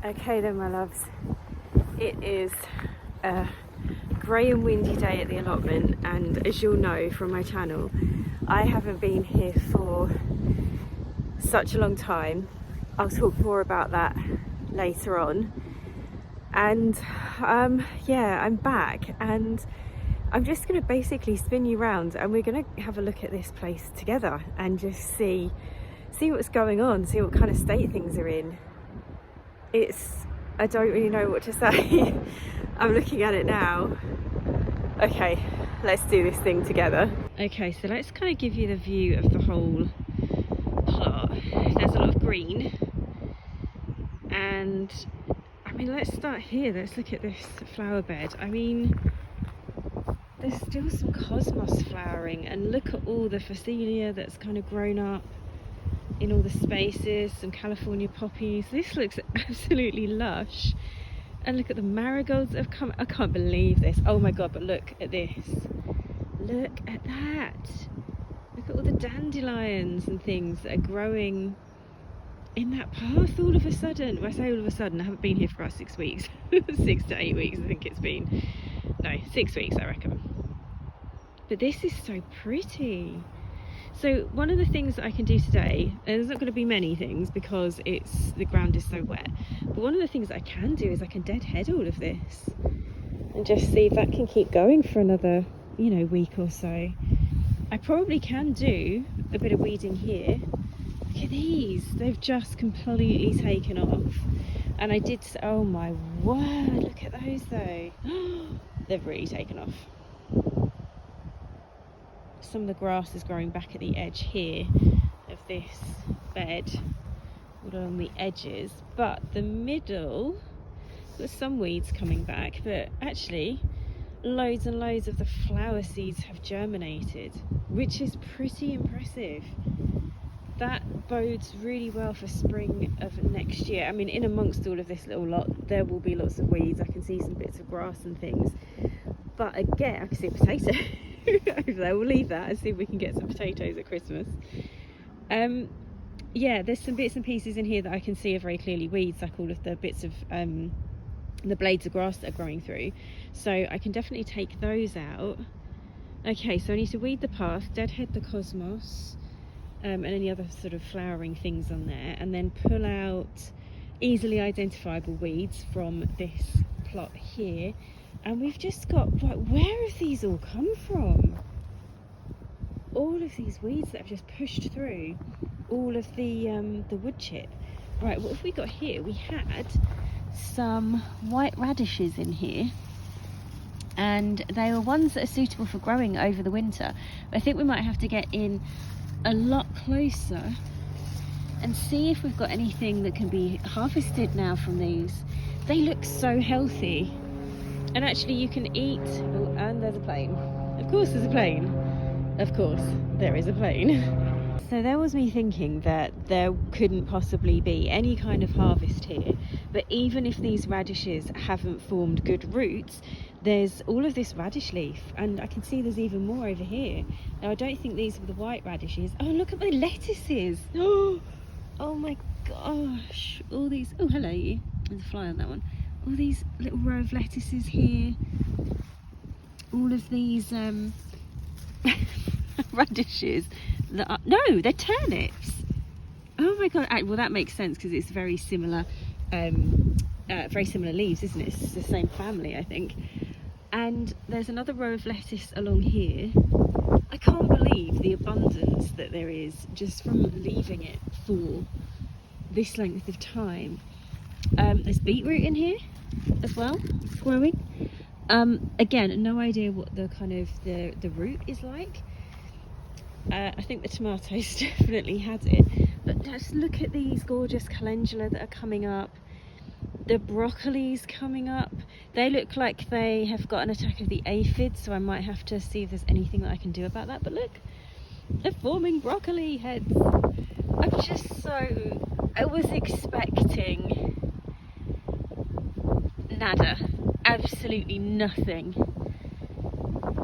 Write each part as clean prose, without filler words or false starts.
Okay then, my loves, it is a grey and windy day at the allotment, and as you'll know from my channel, I haven't been here for such a long time. I'll talk more about that later on. And yeah, I'm back, and I'm just going to basically spin you around, and we're going to have a look at this place together and just see what's going on, see what kind of state things are in. I don't really know what to say. I'm looking at it now. Okay, let's do this thing together. Okay, so let's kind of give you the view of the whole plot. There's a lot of green, and I mean, let's start here. Let's look at this flower bed. I mean, there's still some cosmos flowering, and look at all the phacelia that's kind of grown up in all the spaces, some California poppies. This looks absolutely lush. And look at the marigolds that have come. I can't believe this. Oh my god, but look at this. Look at that. Look at all the dandelions and things that are growing in that path all of a sudden. When I say all of a sudden, I haven't been here for about 6 weeks. 6 to 8 weeks, I think it's been. No, 6 weeks, I reckon. But this is so pretty. So one of the things that I can do today, and there's not going to be many things because the ground is so wet, but one of the things that I can do is I can deadhead all of this and just see if that can keep going for another, week or so. I probably can do a bit of weeding here. Look at these, they've just completely taken off. And I did, oh my word, look at those though. They've really taken off. Some of the grass is growing back at the edge here of this bed, all along the edges, but the middle, there's some weeds coming back, but actually loads and loads of the flower seeds have germinated, which is pretty impressive. That bodes really well for spring of next year. I mean, in amongst all of this little lot, there will be lots of weeds. I can see some bits of grass and things, but again, I can see a potato over there. We'll leave that and see if we can get some potatoes at Christmas. Yeah, there's some bits and pieces in here that I can see are very clearly weeds, like all of the bits of the blades of grass that are growing through, so I can definitely take those out. Okay, so I need to weed the path, deadhead the cosmos, and any other sort of flowering things on there, and then pull out easily identifiable weeds from this plot here. And we've just got, where have these all come from? All of these weeds that have just pushed through all of the wood chip. Right, what have we got here? We had some white radishes in here, and they were ones that are suitable for growing over the winter. But I think we might have to get in a lot closer and see if we've got anything that can be harvested now from these. They look so healthy. And actually you can eat, oh, and there's a plane. Of course there's a plane. Of course there is a plane. So there was me thinking that there couldn't possibly be any kind of harvest here, but even if these radishes haven't formed good roots, there's all of this radish leaf, and I can see there's even more over here. Now I don't think these are the white radishes. Oh, look at my lettuces. Oh my gosh, all these, oh hello you, there's a fly on that one. All these little row of lettuces here, all of these radishes that are, no, they're turnips. Oh my god, well that makes sense because it's very similar leaves, isn't it? It's the same family, I think. And there's another row of lettuce along here. I can't believe the abundance that there is just from leaving it for this length of time. There's beetroot in here as well, growing. Again, no idea what the kind of the root is like. I think the tomatoes definitely had it, but just look at these gorgeous calendula that are coming up. The broccoli's coming up. They look like they have got an attack of the aphids, so I might have to see if there's anything that I can do about that. But look, they're forming broccoli heads. I'm just so, I was expecting nada, absolutely nothing,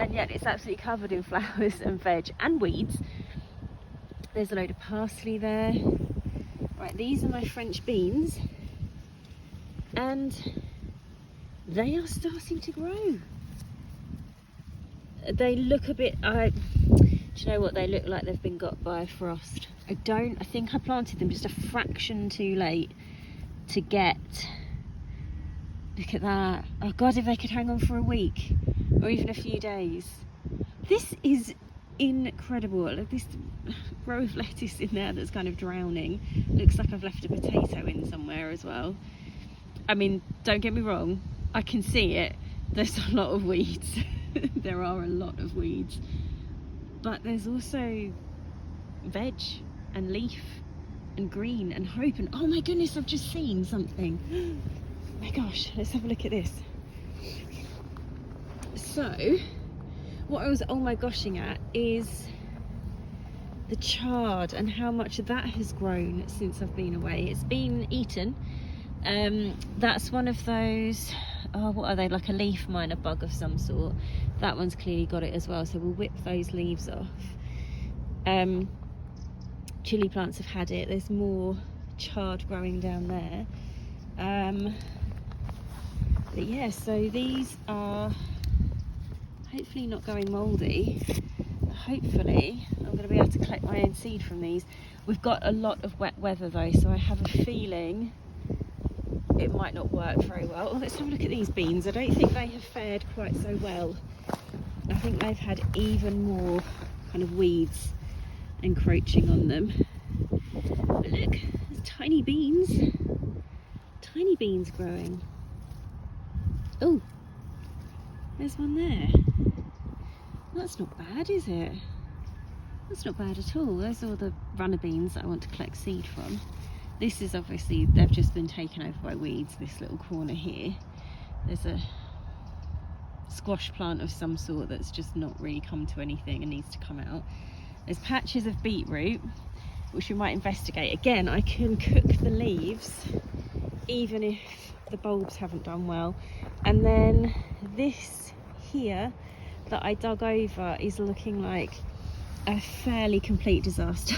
and yet it's absolutely covered in flowers and veg and weeds. There's a load of parsley there. Right, these are my French beans. and they are starting to grow. They look a bit, do you know what, they look like they've been got by a frost. I think I planted them just a fraction too late to get, look at that. Oh God, if they could hang on for a week or even a few days. This is incredible. Look, this row of lettuce in there that's kind of drowning. Looks like I've left a potato in somewhere as well. I mean, don't get me wrong, I can see it. There's a lot of weeds. There are a lot of weeds. But there's also veg and leaf and green and hope. And oh my goodness, I've just seen something. Oh my gosh, let's have a look at this. So, what I was oh my goshing at is the chard and how much that has grown since I've been away. It's been eaten. That's one of those, oh, what are they, like a leaf miner bug of some sort. That one's clearly got it as well, so we'll whip those leaves off. Chili plants have had it. There's more chard growing down there. But yeah, so these are hopefully not going mouldy. Hopefully I'm going to be able to collect my own seed from these. We've got a lot of wet weather though, so I have a feeling it might not work very well. Oh, let's have a look at these beans. I don't think they have fared quite so well. I think they've had even more kind of weeds encroaching on them. But look, there's tiny beans growing. Oh, there's one there. That's not bad, is it? That's not bad at all. Those are all the runner beans that I want to collect seed from. This is obviously, they've just been taken over by weeds, this little corner here. There's a squash plant of some sort that's just not really come to anything and needs to come out. There's patches of beetroot, which we might investigate. Again, I can cook the leaves, even if the bulbs haven't done well. And then this here that I dug over is looking like a fairly complete disaster.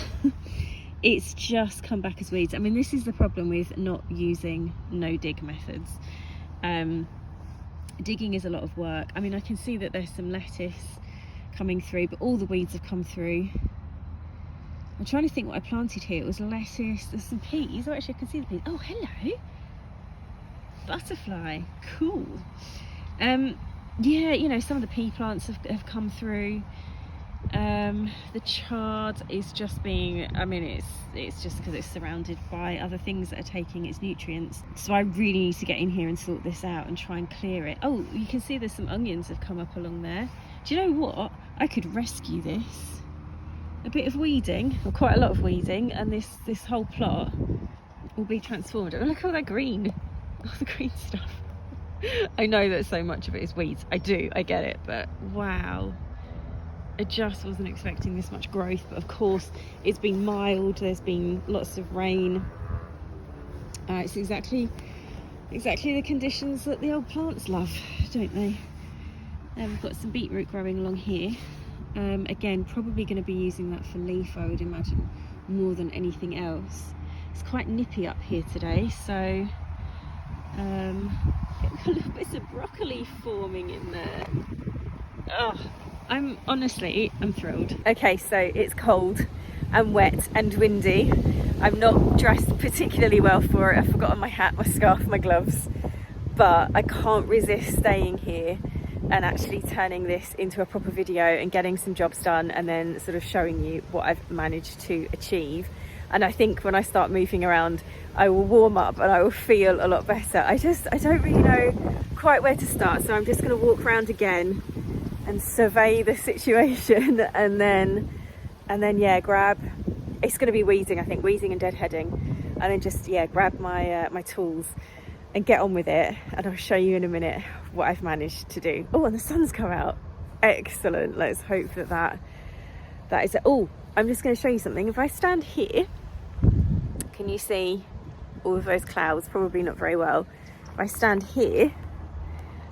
It's just come back as weeds. I mean, this is the problem with not using no-dig methods. Digging is a lot of work. I mean, I can see that there's some lettuce coming through, but all the weeds have come through. I'm trying to think what I planted here. It was lettuce, there's some peas. Oh, actually I can see the peas. Oh, hello. Butterfly, cool. Yeah, you know, some of the pea plants have come through. The chard is just being, I mean, it's just because it's surrounded by other things that are taking its nutrients. So I really need to get in here and sort this out and try and clear it. Oh, you can see there's some onions have come up along there. Do you know what? I could rescue this. A bit of weeding, or quite a lot of weeding, and this whole plot will be transformed. Oh, look at all that green. All the green stuff. I know that so much of it is weeds. I get it, but wow. I just wasn't expecting this much growth, but of course it's been mild, there's been lots of rain. It's exactly the conditions that the old plants love, don't they? We've got some beetroot growing along here. Again, probably going to be using that for leaf, I would imagine, more than anything else. It's quite nippy up here today, so got little bits of broccoli forming in there. Oh, I'm thrilled. Okay, so it's cold and wet and windy. I'm not dressed particularly well for it. I've forgotten my hat, my scarf, my gloves, but I can't resist staying here and actually turning this into a proper video and getting some jobs done and then sort of showing you what I've managed to achieve. And I think when I start moving around, I will warm up and I will feel a lot better. I don't really know quite where to start, so I'm just going to walk around again and survey the situation, and then yeah, grab, it's going to be weeding, I think, weeding and deadheading, and then just, yeah, grab my my tools and get on with it, and I'll show you in a minute what I've managed to do. Oh, and the sun's come out. Excellent. Let's hope that is it. Oh, I'm just going to show you something. If I stand here, can you see all of those clouds? Probably not very well. If I stand here,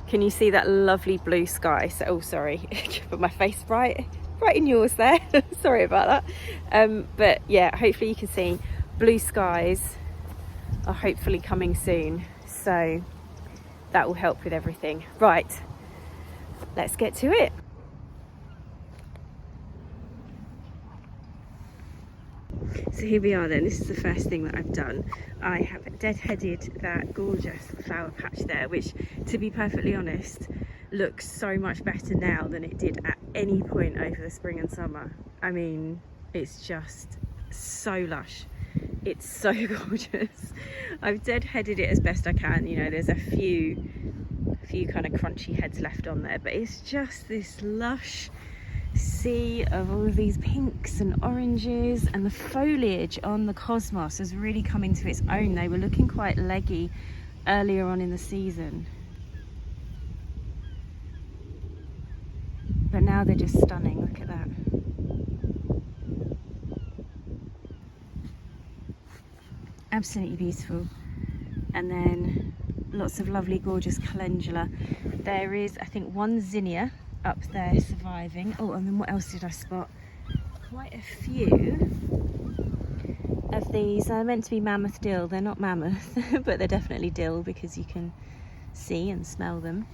can you see that lovely blue sky? So, oh, sorry, put my face right in yours there. Sorry about that. But yeah, hopefully you can see blue skies are hopefully coming soon. so that will help with everything. Right, let's get to it. So here we are then. This is the first thing that I've done. I have deadheaded that gorgeous flower patch there, which, to be perfectly honest, looks so much better now than it did at any point over the spring and summer. I mean, it's just so lush. It's so gorgeous. I've deadheaded it as best I can. You know, there's a few kind of crunchy heads left on there, but it's just this lush sea of all of these pinks and oranges, and the foliage on the cosmos has really come into its own. They were looking quite leggy earlier on in the season, but now they're just stunning. Look at that. Absolutely beautiful. And then lots of lovely gorgeous calendula. There is, I think, one zinnia up there surviving. Oh, and then what else did I spot? Quite a few of these are meant to be mammoth dill. They're not mammoth, but they're definitely dill because you can see and smell them.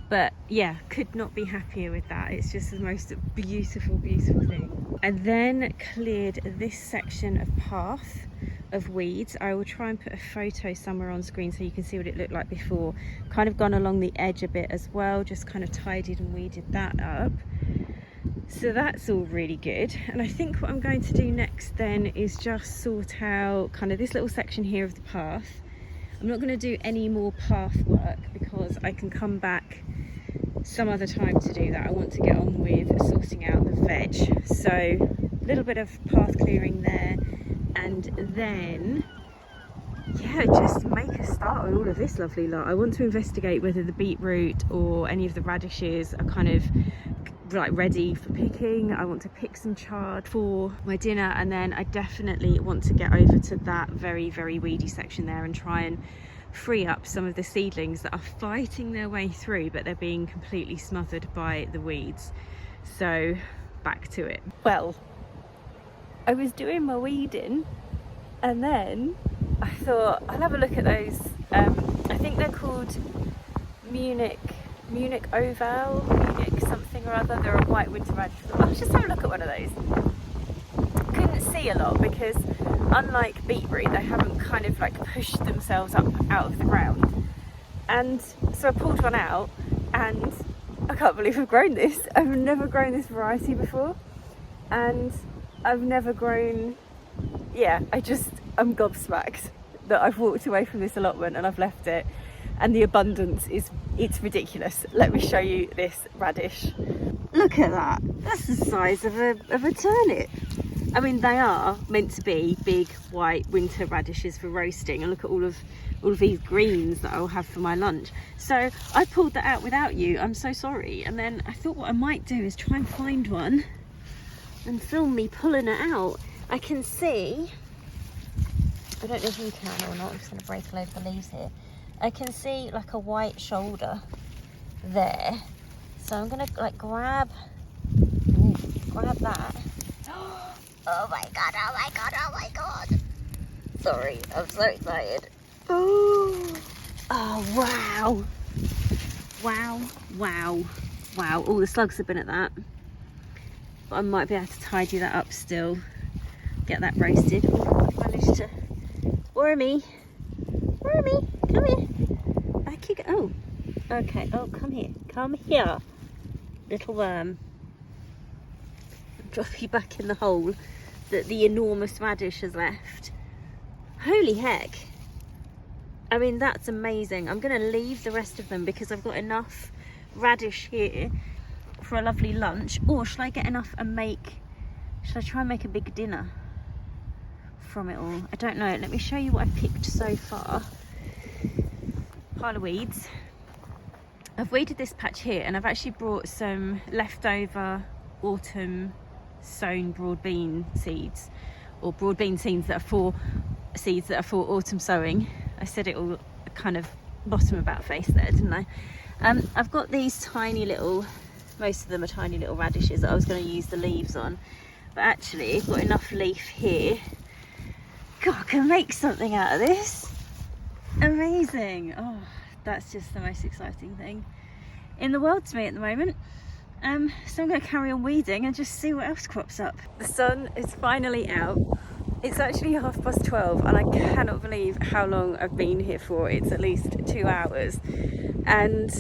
But yeah, could not be happier with that. It's just the most beautiful, beautiful thing. I then cleared this section of path of weeds. I will try and put a photo somewhere on screen so you can see what it looked like before. Kind of gone along the edge a bit as well, just kind of tidied and weeded that up. So that's all really good. And I think what I'm going to do next then is just sort out kind of this little section here of the path. I'm not going to do any more path work because I can come back some other time to do that. I want to get on with sorting out the veg. So a little bit of path clearing there, and then yeah, just make a start on all of this lovely lot. I want to investigate whether the beetroot or any of the radishes are kind of like ready for picking. I want to pick some chard for my dinner, and then I definitely want to get over to that very, very weedy section there and try and free up some of the seedlings that are fighting their way through, but they're being completely smothered by the weeds. So back to it. Well, I was doing my weeding and then I thought I'll have a look at those. I think they're called Munich oval, Munich something or other. They're a white winter radish. I'll just have a look at one of those. Couldn't see a lot because unlike beetroot, they haven't kind of like pushed themselves up out of the ground. And so I pulled one out and I can't believe I've grown this. I've never grown this variety before. And I've never grown, yeah, I'm gobsmacked that I've walked away from this allotment and I've left it. And the abundance it's ridiculous. Let me show you this radish. Look at that. That's the size of a turnip. I mean, they are meant to be big white winter radishes for roasting. And look at all of these greens that I'll have for my lunch. So I pulled that out without you. I'm so sorry. And then I thought what I might do is try and find one and film me pulling it out. I can see, I don't know if you can or not, I'm just going to break a load of the leaves here. I can see like a white shoulder there. So I'm going to like grab that. Oh my god, oh my god, oh my god. Sorry, I'm so excited. Oh wow. Wow, all the slugs have been at that. But I might be able to tidy that up still. Get that roasted. Oh, I managed to. Wormy, come here. Back you go. Oh, okay. Oh, come here, little worm. Drop you back in the hole that the enormous radish has left. Holy heck. I mean, that's amazing. I'm going to leave the rest of them because I've got enough radish here for a lovely lunch. Or should I get enough and should I try and make a big dinner from it all? I don't know. Let me show you what I've picked so far. Pile of weeds. I've weeded this patch here and I've actually brought some leftover autumn sown broad bean seeds, or broad bean seeds that are for autumn sowing. I said it all kind of bottom about face there, didn't I? I've got these tiny little, most of them are tiny little radishes that I was going to use the leaves on, but actually I've got enough leaf here. God, I can make something out of this. Amazing. Oh, that's just the most exciting thing in the world to me at the moment. So I'm going to carry on weeding and just see what else crops up. The sun is finally out. It's actually 12:30 and I cannot believe how long I've been here for. It's at least 2 hours and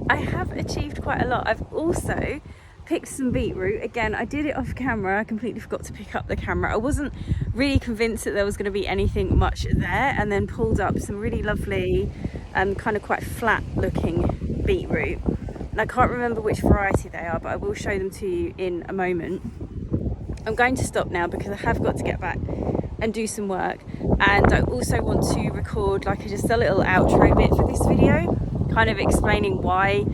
I have achieved quite a lot. I've also picked some beetroot. Again, I did it off camera. I completely forgot to pick up the camera. I wasn't really convinced that there was going to be anything much there, and then pulled up some really lovely kind of quite flat looking beetroot. And I can't remember which variety they are, but I will show them to you in a moment. I'm going to stop now because I have got to get back and do some work, and I also want to record like just a little outro bit for this video, kind of explaining why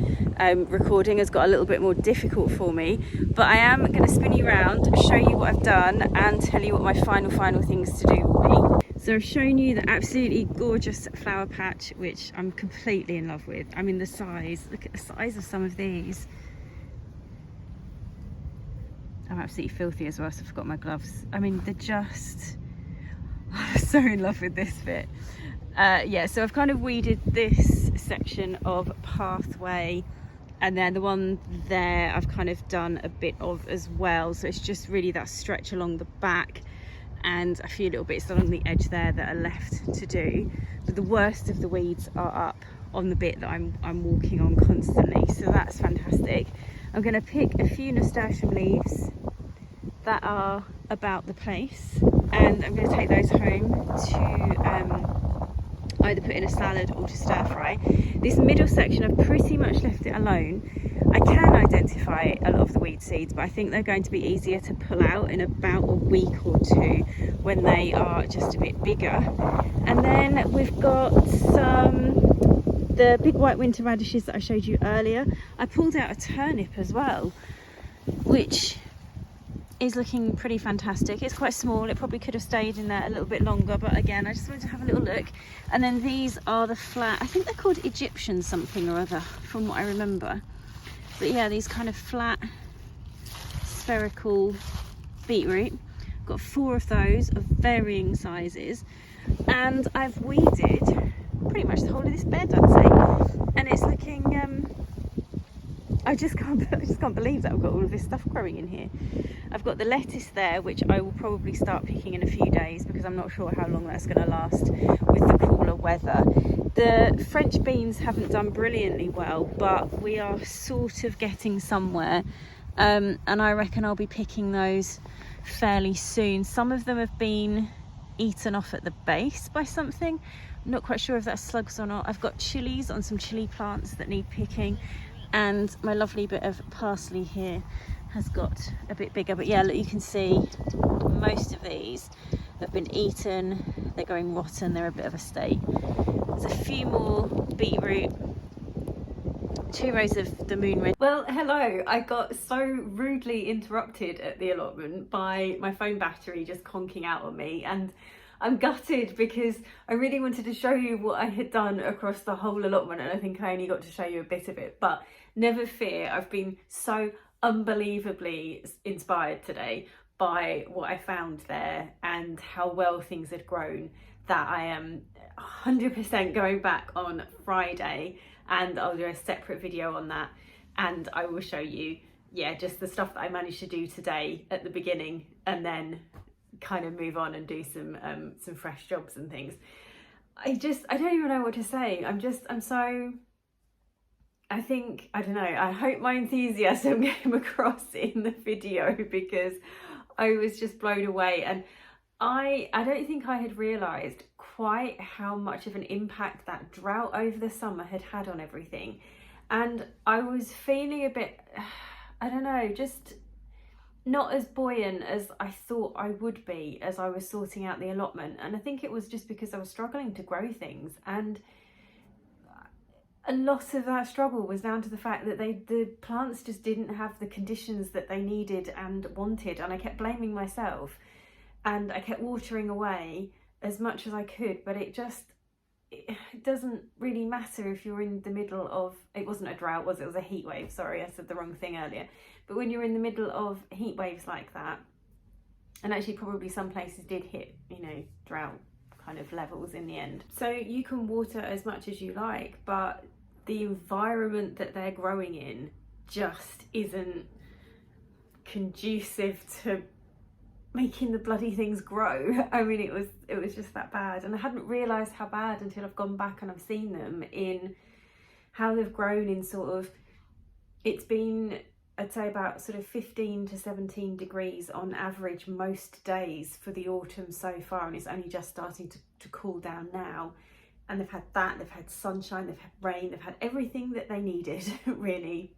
recording has got a little bit more difficult for me. But I am going to spin you around, show you what I've done, and tell you what my final things to do will be. So I've shown you the absolutely gorgeous flower patch, which I'm completely in love with. I mean, the size, look at the size of some of these. I'm absolutely filthy as well, so I forgot my gloves. I mean, they're just, I'm so in love with this bit. Yeah, so I've kind of weeded this section of pathway, and then the one there I've kind of done a bit of as well. So it's just really that stretch along the back, and a few little bits along the edge there that are left to do. But the worst of the weeds are up on the bit that I'm walking on constantly, so that's fantastic. I'm going to pick a few nasturtium leaves that are about the place, and I'm going to take those home to either put in a salad or to stir fry. This middle section I've pretty much left it alone. I can identify a lot of the weed seeds, but I think they're going to be easier to pull out in about a week or two when they are just a bit bigger. And then we've got the big white winter radishes that I showed you earlier. I pulled out a turnip as well, which is looking pretty fantastic. It's quite small, it probably could have stayed in there a little bit longer, but again, I just wanted to have a little look. And then these are the flat, I think they're called Egyptian something or other from what I remember. But yeah, these kind of flat spherical beetroot. Got 4 of those of varying sizes, and I've weeded pretty much the whole of this bed, I'd say, and it's looking I just can't believe that I've got all of this stuff growing in here. I've got the lettuce there, which I will probably start picking in a few days because I'm not sure how long that's going to last with the cooler weather. The French beans haven't done brilliantly well, but we are sort of getting somewhere, and I reckon I'll be picking those fairly soon. Some of them have been eaten off at the base by something. I'm not quite sure if that's slugs or not. I've got chilies on some chili plants that need picking, and my lovely bit of parsley here has got a bit bigger. But yeah, look, you can see most of these have been eaten, they're going rotten, they're a bit of a state. There's a few more beetroot, 2 rows of the moon red. Well, hello, I got so rudely interrupted at the allotment by my phone battery just conking out on me, and I'm gutted because I really wanted to show you what I had done across the whole allotment, and I think I only got to show you a bit of it. But never fear, I've been so unbelievably inspired today by what I found there and how well things had grown that I am 100% going back on Friday, and I'll do a separate video on that, and I will show you, yeah, just the stuff that I managed to do today at the beginning, and then kind of move on and do some fresh jobs and things. I don't even know what to say. I don't know, I hope my enthusiasm came across in the video because I was just blown away, and I don't think I had realised quite how much of an impact that drought over the summer had had on everything. And I was feeling a bit, I don't know, just not as buoyant as I thought I would be as I was sorting out the allotment. And I think it was just because I was struggling to grow things, and a lot of that struggle was down to the fact that the plants just didn't have the conditions that they needed and wanted, and I kept blaming myself, and I kept watering away as much as I could, but it doesn't really matter if you're in the middle of, it wasn't a drought, was it? It was a heat wave, sorry, I said the wrong thing earlier. But when you're in the middle of heat waves like that, and actually probably some places did hit, you know, drought kind of levels in the end. So you can water as much as you like, but the environment that they're growing in just isn't conducive to making the bloody things grow. I mean, it was just that bad, and I hadn't realised how bad until I've gone back and I've seen them in how they've grown in sort of, it's been, I'd say, about sort of 15 to 17 degrees on average most days for the autumn so far, and it's only just starting to cool down now. And they've had that, they've had sunshine, they've had rain, they've had everything that they needed really,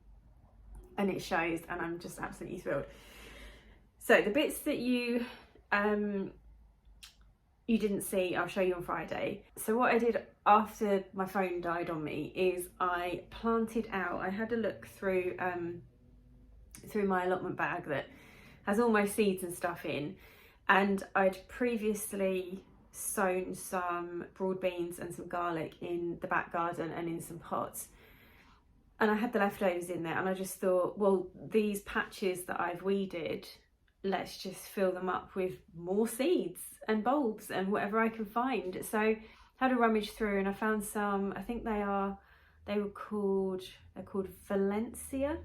and it shows, and I'm just absolutely thrilled. So the bits that you didn't see, I'll show you on Friday. So what I did after my phone died on me is I planted out, I had a look through my allotment bag that has all my seeds and stuff in, and I'd previously sown some broad beans and some garlic in the back garden and in some pots, and I had the leftovers in there, and I just thought, well, these patches that I've weeded, let's just fill them up with more seeds and bulbs and whatever I can find. So I had a rummage through and I found some, I think they're called Valencia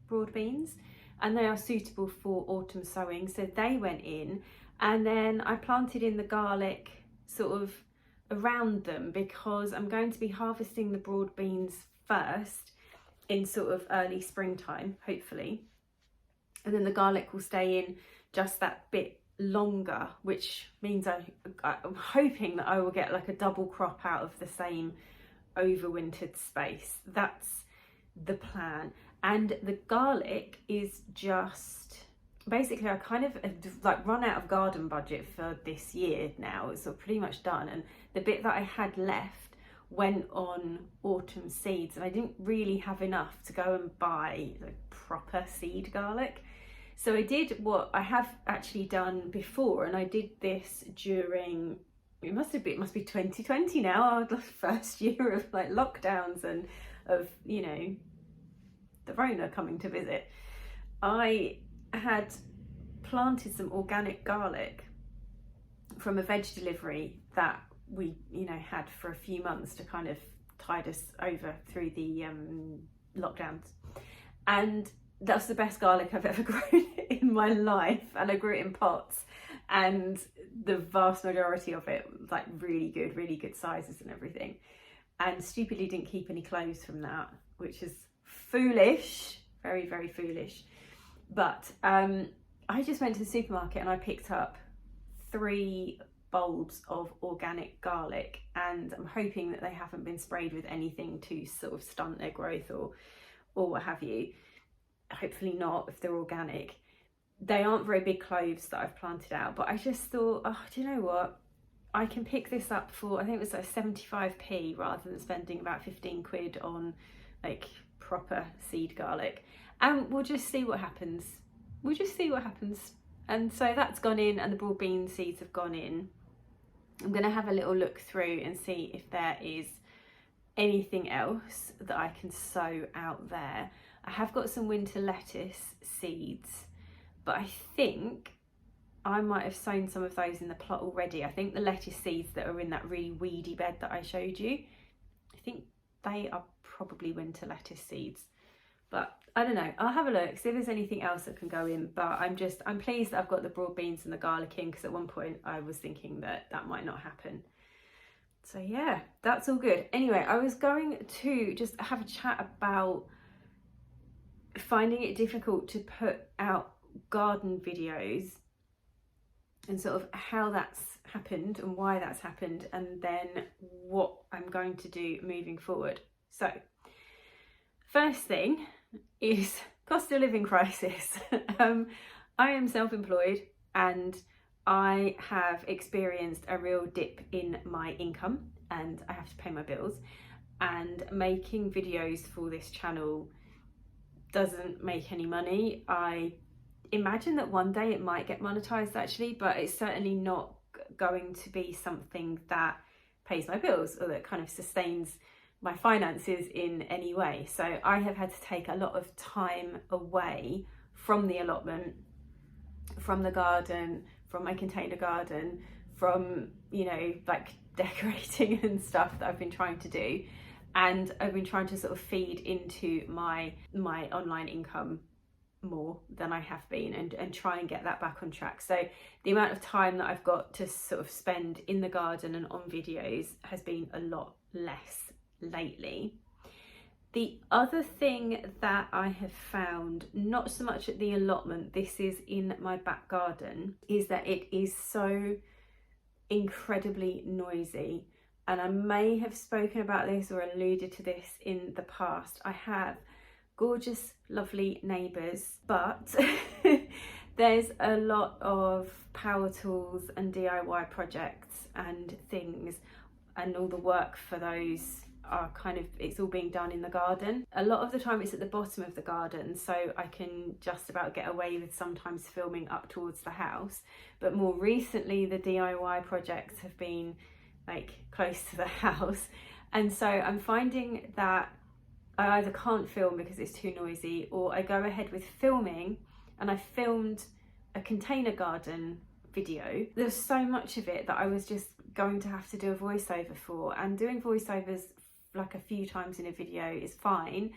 broad beans, and they are suitable for autumn sowing, so they went in. And then I planted in the garlic sort of around them, because I'm going to be harvesting the broad beans first in sort of early springtime, hopefully, and then the garlic will stay in just that bit longer, which means I'm hoping that I will get like a double crop out of the same overwintered space. That's the plan. And the garlic is just, basically, I kind of like run out of garden budget for this year now. It's sort of pretty much done, and the bit that I had left went on autumn seeds, and I didn't really have enough to go and buy like proper seed garlic. So I did what I have actually done before, and I did this during, it must be 2020 now, the first year of like lockdowns and of, you know, the Rona coming to visit. I had planted some organic garlic from a veg delivery that we, you know, had for a few months to kind of tide us over through the lockdowns, and that's the best garlic I've ever grown in my life. And I grew it in pots, and the vast majority of it was like really good sizes and everything, and stupidly didn't keep any cloves from that, which is foolish, very foolish. But I just went to the supermarket and I picked up 3 bulbs of organic garlic, and I'm hoping that they haven't been sprayed with anything to sort of stunt their growth or what have you. Hopefully not, if they're organic. They aren't very big cloves that I've planted out, but I just thought, oh, do you know what, I can pick this up for, I think it was like 75p, rather than spending about 15 quid on like proper seed garlic, and we'll just see what happens. And so that's gone in, and the broad bean seeds have gone in. I'm going to have a little look through and see if there is anything else that I can sow out there. I have got some winter lettuce seeds, but I think I might have sown some of those in the plot already. I think the lettuce seeds that are in that really weedy bed that I showed you, I think they are probably winter lettuce seeds. But I don't know, I'll have a look, see if there's anything else that can go in. But I'm pleased that I've got the broad beans and the garlic in, because at one point I was thinking that might not happen. So yeah, that's all good. Anyway, I was going to just have a chat about finding it difficult to put out garden videos, and sort of how that's happened and why that's happened, and then what I'm going to do moving forward. So first thing is cost of living crisis. I am self-employed, and I have experienced a real dip in my income, and I have to pay my bills, and making videos for this channel doesn't make any money. I imagine that one day it might get monetized actually, but it's certainly not going to be something that pays my bills or that kind of sustains my finances in any way. So I have had to take a lot of time away from the allotment, from the garden, from my container garden, from, you know, like decorating and stuff that I've been trying to do, and I've been trying to sort of feed into my online income more than I have been, and try and get that back on track. So the amount of time that I've got to sort of spend in the garden and on videos has been a lot less lately. The other thing that I have found, not so much at the allotment, this is in my back garden, is that it is so incredibly noisy. And I may have spoken about this or alluded to this in the past. I have gorgeous, lovely neighbours, but there's a lot of power tools and DIY projects and things, and all the work for those are kind of, it's all being done in the garden. A lot of the time it's at the bottom of the garden, so I can just about get away with sometimes filming up towards the house. But more recently the DIY projects have been like close to the house, and so I'm finding that I either can't film because it's too noisy, or I go ahead with filming, and I filmed a container garden video. There's so much of it that I was just going to have to do a voiceover for, and doing voiceovers like a few times in a video is fine,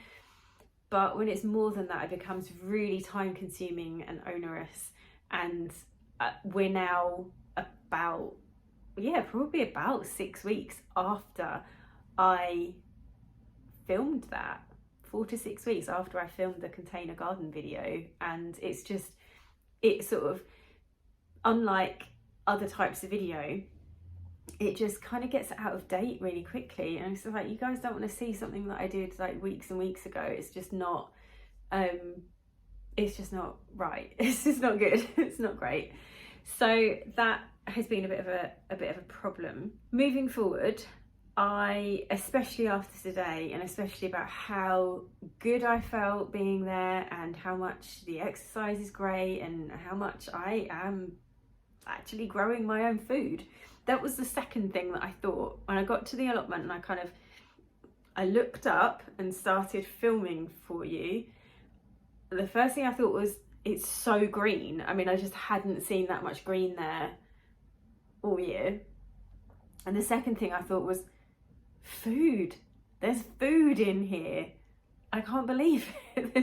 but when it's more than that, it becomes really time consuming and onerous. And we're now about, probably about 6 weeks after I filmed that, 4 to 6 weeks after I filmed the container garden video. And it's just, it's sort of, unlike other types of video, it just kind of gets out of date really quickly. And it's like, you guys don't want to see something that I did like weeks and weeks ago. It's just not right. It's just not good. It's not great. So that has been a bit of a problem. Moving forward, I, especially after today, and especially about how good I felt being there, and how much the exercise is great, and how much I am actually growing my own food. That was the second thing that I thought when I got to the allotment, and I looked up and started filming for you. The first thing I thought was, it's so green. I mean, I just hadn't seen that much green there all year. And the second thing I thought was, food. There's food in here. I can't believe it.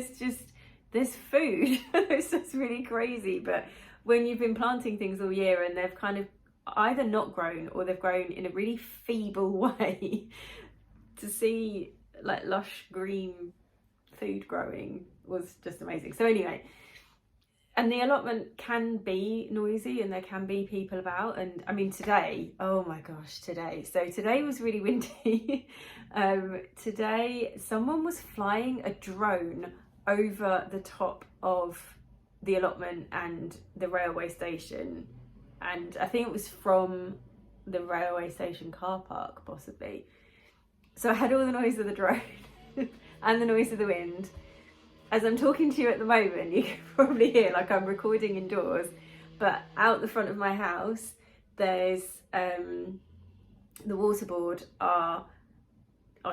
There's food. It's just really crazy. But when you've been planting things all year and they've kind of either not grown, or they've grown in a really feeble way, to see like lush green food growing was just amazing. So anyway, and the allotment can be noisy, and there can be people about. And I mean, today, oh my gosh, today was really windy. Today someone was flying a drone over the top of the allotment and the railway station, and I think it was from the railway station car park possibly. So I had all the noise of the drone and the noise of the wind. As I'm talking to you at the moment, you can probably hear like I'm recording indoors, but out the front of my house there's the water board are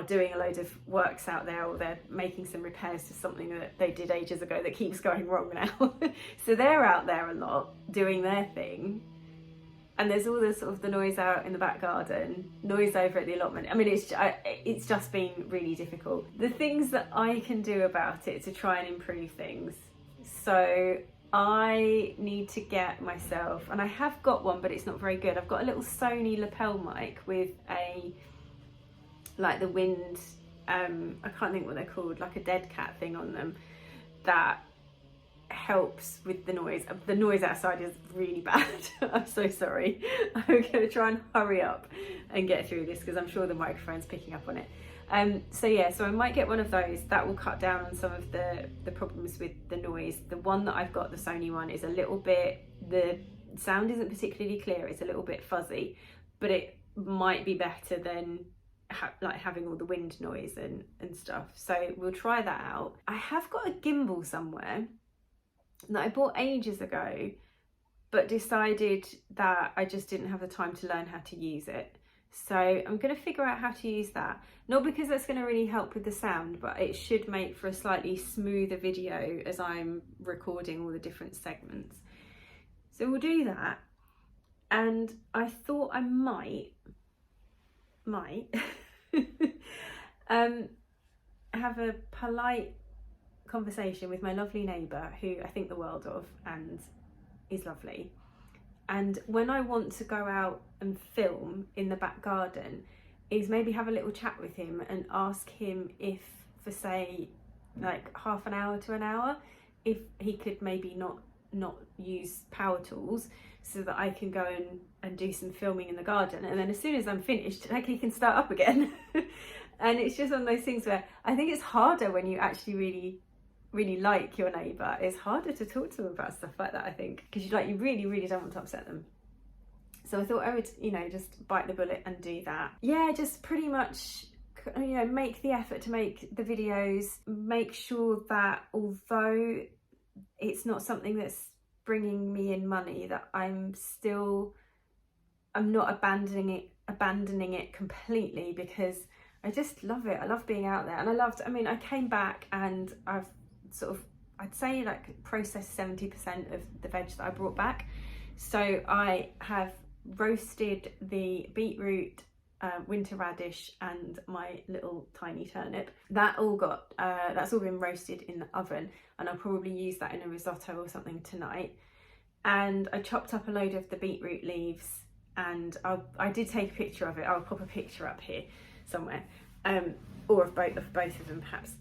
doing a load of works out there, or they're making some repairs to something that they did ages ago that keeps going wrong now. So they're out there a lot doing their thing, and there's all this sort of the noise out in the back garden, noise over at the allotment. I mean, it's just been really difficult. The things that I can do about it to try and improve things. So I need to get myself, and I have got one, but it's not very good. I've got a little Sony lapel mic with like the wind, I can't think what they're called, like a dead cat thing on them, that helps with the noise. The noise outside is really bad. I'm so sorry. I'm going to try and hurry up and get through this, because I'm sure the microphone's picking up on it. So I might get one of those. That will cut down on some of the problems with the noise. The one that I've got, the Sony one, is a little bit, the sound isn't particularly clear, it's a little bit fuzzy, but it might be better than like having all the wind noise and stuff. So we'll try that out. I have got a gimbal somewhere that I bought ages ago, but decided that I just didn't have the time to learn how to use it. So I'm going to figure out how to use that. Not because that's going to really help with the sound, but it should make for a slightly smoother video as I'm recording all the different segments. So we'll do that. and I thought I might have a polite conversation with my lovely neighbour, who I think the world of and is lovely. And when I want to go out and film in the back garden, is maybe have a little chat with him and ask him if, for say, like half an hour to an hour, if he could maybe not use power tools, so that I can go and do some filming in the garden, and then as soon as I'm finished, like, he can start up again. And it's just one of those things where I think it's harder when you actually really like your neighbour. It's harder to talk to them about stuff like that, I think, because you really don't want to upset them. So I thought I would, just bite the bullet and do that. Yeah, just pretty much, make the effort to make the videos, make sure that although it's not something that's bringing me in money, that I'm not abandoning it completely, because I just love it. I love being out there, and I came back and I've I'd say like processed 70% of the veg that I brought back. So I have roasted the beetroot, winter radish, and my little tiny turnip. That's all been roasted in the oven, and I'll probably use that in a risotto or something tonight. And I chopped up a load of the beetroot leaves, and I did take a picture of it. I'll pop a picture up here somewhere, or of both of them perhaps.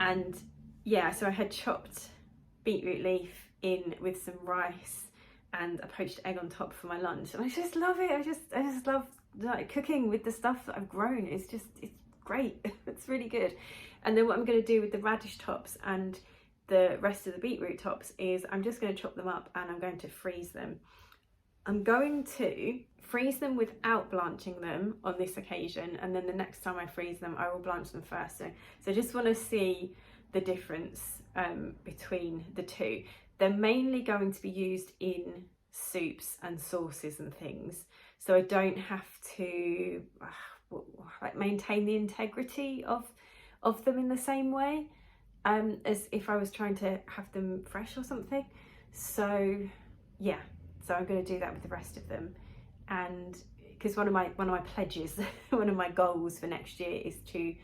And yeah, so I had chopped beetroot leaf in with some rice and a poached egg on top for my lunch, and I just love it. I just love like cooking with the stuff that I've grown. It's great. It's really good. And then what I'm going to do with the radish tops and the rest of the beetroot tops is I'm just going to chop them up and I'm going to freeze them. I'm going to freeze them without blanching them on this occasion, and then the next time I freeze them I will blanch them first. So I just want to see the difference between the two. They're mainly going to be used in soups and sauces and things, so I don't have to like maintain the integrity of them in the same way as if I was trying to have them fresh or something. So yeah, so I'm going to do that with the rest of them. And because one of my pledges, one of my goals for next year is to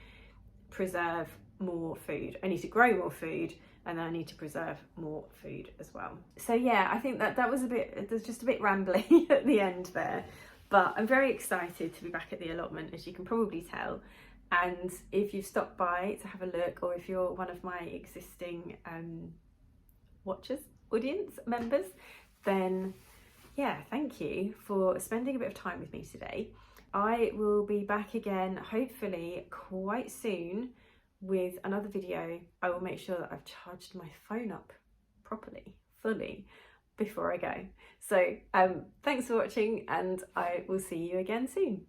preserve more food. I need to grow more food, and then I need to preserve more food as well. So yeah, I think that was just a bit rambly at the end there, but I'm very excited to be back at the allotment, as you can probably tell. And if you've stopped by to have a look, or if you're one of my existing audience members, then yeah, thank you for spending a bit of time with me today. I will be back again, hopefully quite soon, with another video. I will make sure that I've charged my phone up properly, fully, before I go. So thanks for watching, and I will see you again soon.